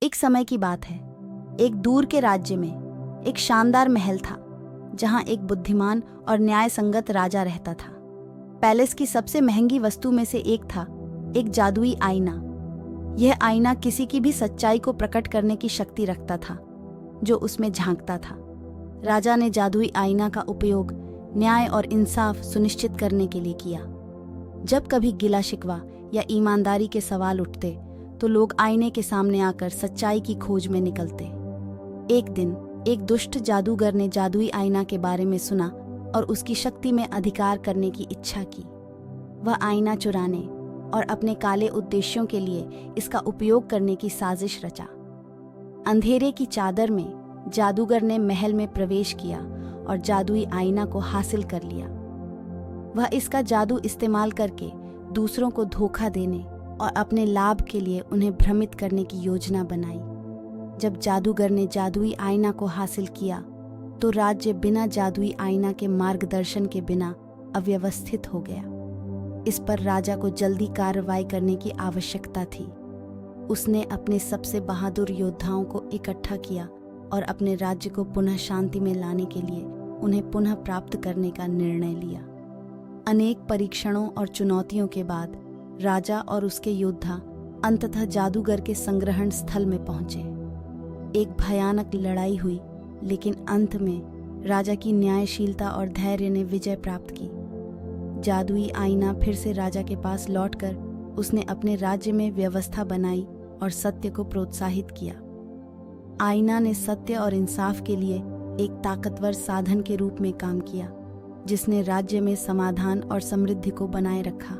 एक समय की बात है। एक दूर के राज्य में एक शानदार महल था, जहां एक बुद्धिमान और न्याय संगत राजा रहता था। पैलेस की सबसे महंगी वस्तु में से एक था एक जादुई आईना। यह आईना किसी की भी सच्चाई को प्रकट करने की शक्ति रखता था, जो उसमें झांकता था। राजा ने जादुई आईना का उपयोग न्याय और इंसाफ सुनिश्चित करने के लिए किया। जब कभी गिला शिकवा या ईमानदारी के सवाल उठते, तो लोग आईने के सामने आकर सच्चाई की खोज में निकलते। एक दिन एक दुष्ट जादूगर ने जादुई आईना के बारे में सुना और उसकी शक्ति में अधिकार करने की इच्छा की। वह आईना चुराने और अपने काले उद्देश्यों के लिए इसका उपयोग करने की साजिश रचा। अंधेरे की चादर में जादूगर ने महल में प्रवेश किया और जादुई आईना को हासिल कर लिया। वह इसका जादू इस्तेमाल करके दूसरों को धोखा देने और अपने लाभ के लिए उन्हें भ्रमित करने की योजना बनाई। जब जादूगर ने जादुई आईना को हासिल किया, तो राज्य बिना जादुई आईना के मार्गदर्शन के बिना अव्यवस्थित हो गया। इस पर राजा को जल्दी कार्रवाई करने की आवश्यकता थी। उसने अपने सबसे बहादुर योद्धाओं को इकट्ठा किया और अपने राज्य को पुनः शांति में लाने के लिए उन्हें पुनः प्राप्त करने का निर्णय लिया। अनेक परीक्षणों और चुनौतियों के बाद राजा और उसके योद्धा अंततः जादूगर के संग्रहण स्थल में पहुंचे। एक भयानक लड़ाई हुई, लेकिन अंत में राजा की न्यायशीलता और धैर्य ने विजय प्राप्त की। जादुई आईना फिर से राजा के पास लौटकर उसने अपने राज्य में व्यवस्था बनाई और सत्य को प्रोत्साहित किया। आईना ने सत्य और इंसाफ के लिए एक ताकतवर साधन के रूप में काम किया, जिसने राज्य में समाधान और समृद्धि को बनाए रखा।